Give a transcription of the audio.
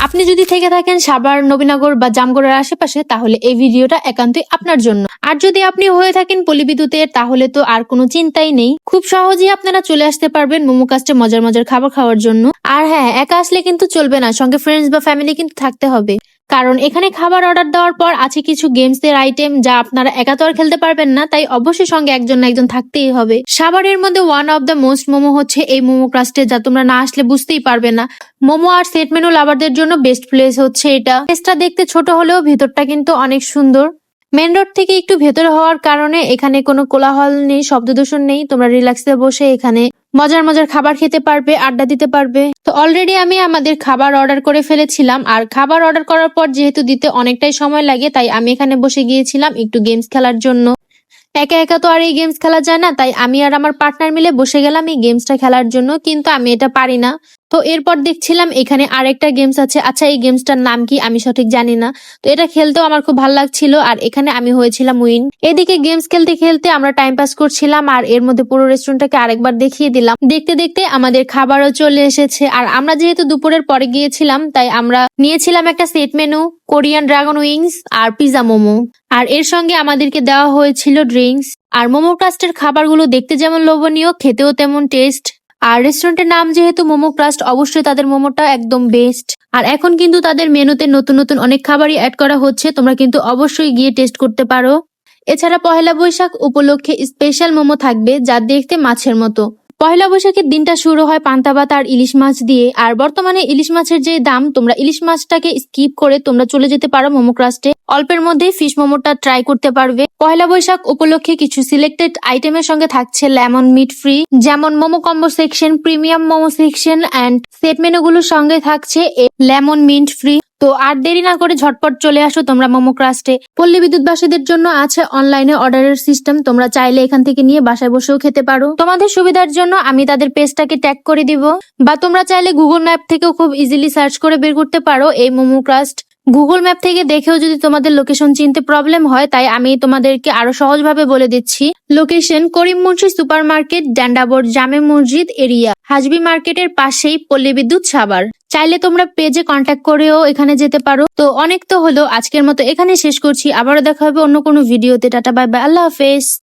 আপনি যদি থেকে থাকেন সাভার, নবীনগর বা জামগড়ের আশেপাশে, তাহলে এই ভিডিওটা একান্তই আপনার জন্য। আর যদি আপনি হয়ে থাকেন পল্লী বিদ্যুতের, তাহলে তো আর কোনো চিন্তাই নেই। খুব সহজেই আপনারা চলে আসতে পারবেন মোমো কাস্টে মজার মজার খাবার খাওয়ার জন্য। আর হ্যাঁ, একা আসলে কিন্তু চলবে না, সঙ্গে ফ্রেন্ডস বা ফ্যামিলি কিন্তু থাকতে হবে। কারণ এখানে খাবার অর্ডার দেওয়ার পর আছে কিছু গেমস এর আইটেম, যা আপনারা একা তো আর খেলতে পারবেন না, তাই অবশ্যই সঙ্গে একজন না একজন থাকতেই হবে। সাভারের মধ্যে one of the most momo হচ্ছে এই মোমো ক্রাস্টে, যা তোমরা না আসলে বুঝতেই পারবে না। মোমো আর সেট মেনু লাভারদের জন্য বেস্ট প্লেস হচ্ছে এটা। প্লেসটা দেখতে ছোট হলেও ভেতরটা কিন্তু অনেক সুন্দর। মেন রোড থেকে একটু ভেতরে হওয়ার কারণে এখানে কোনো কোলাহল নেই, শব্দ দূষণ নেই। তোমরা রিল্যাক্সে বসে এখানে মজার মজার খাবার খেতে পারবে, আড্ডা দিতে পারবে। তো অলরেডি আমি আমাদের খাবার অর্ডার করে ফেলেছিলাম, আর খাবার অর্ডার করার পর যেহেতু দিতে অনেকটাই সময় লাগে, তাই আমি এখানে বসে গিয়েছিলাম একটু গেমস খেলার জন্য। একা একা তো আর এই গেমস খেলা যায় না, তাই আমি আর আমার পার্টনার মিলে বসে গেলাম এই গেমসটা খেলার জন্য, কিন্তু আমি এটা পারি না। তো এরপর দেখছিলাম এখানে আরেকটা গেমস আছে। আচ্ছা, এই গেমসটার নাম কি আমি সঠিক জানি না। তো এটা খেলতেও আমার খুব ভালো লাগছিল, আর এখানে আমি হয়েছিলাম উইন। এদিকে গেমস খেলতে খেলতে আমরা টাইম পাস করছিলাম, আর এর মধ্যে পুরো রেস্টুরেন্টটাকে আরেকবার দেখিয়ে দিলাম। দেখতে দেখতে আমাদের খাবারও চলে এসেছে, আর আমরা যেহেতু দুপুরের পরে গিয়েছিলাম, তাই আমরা নিয়েছিলাম একটা set menu, Korean dragon wings আর পিজা মোমো। আর এর সঙ্গে আমাদেরকে দেওয়া হয়েছিল ড্রিঙ্কস। আর মোমো ক্রাস্টের খাবারগুলো দেখতে যেমন লোভনীয়, খেতেও তেমন টেস্ট। আর রেস্টুরেন্টের নাম যেহেতু মোমো ক্রাস্ট, অবশ্যই তাদের মোমোটা একদম বেস্ট। আর এখন কিন্তু তাদের মেনুতে নতুন নতুন অনেক খাবারই অ্যাড করা হচ্ছে, তোমরা কিন্তু অবশ্যই গিয়ে টেস্ট করতে পারো। এছাড়া পহেলা বৈশাখ উপলক্ষে স্পেশাল মোমো থাকবে, যা দেখতে মাছের মতো। পহেলা বৈশাখের দিনটা শুরু হয় পান্তা ভাত আর ইলিশ মাছ দিয়ে। আর বর্তমানে ইলিশ মাছের যে দাম, তোমরা ইলিশ মাছটাকে স্কিপ করে তোমরা চলে যেতে পারো মোমো ক্রাস্টে। অল্পের মধ্যেই ফিশ মোমোটা ট্রাই করতে পারবে। পহেলা বৈশাখ উপলক্ষে কিছু সিলেক্টেড আইটেমের সঙ্গে থাকছে লেমন মিট ফ্রি, যেমন momo combo section, premium momo section and set মেনুগুলোর সঙ্গে থাকছে লেমন মিন্ট ফ্রি। তো আর দেরি না করে ঝটপট চলে আসো তোমরা মোমো ক্রাস্টে। পল্লী বিদ্যুৎবাসীদের জন্য আছে অনলাইনে অর্ডারের সিস্টেম, তোমরা চাইলে এখান থেকে নিয়ে বাসায় বসেও খেতে পারো। তোমাদের সুবিধার জন্য আমি তাদের পেজটাকে ট্যাগ করে দিব, বা তোমরা চাইলে গুগল ম্যাপ থেকেও খুব ইজিলি সার্চ করে বের করতে পারো এই মোমো ক্রাস্ট। গুগল ম্যাপ থেকে দেখেও যদি তোমাদের লোকেশন চিনতে প্রবলেম হয়, তাই আমি তোমাদেরকে আরো সহজভাবে বলে দিচ্ছি। লোকেশন করিম মুন্সি সুপার মার্কেট, ড্যান্ডাবোর্ড জামে মসজিদ এরিয়া, হাজবি মার্কেটের পাশেই পল্লী বিদ্যুৎ সাভার। চাইলে তোমরা পেজে কন্ট্যাক্ট করেও এখানে যেতে পারো। তো অনেক তো হলো, আজকের মতো এখানে শেষ করছি। আবারও দেখা হবে অন্য কোনো ভিডিওতে। টাটা, বাই বাই, আল্লাহ হাফেজ।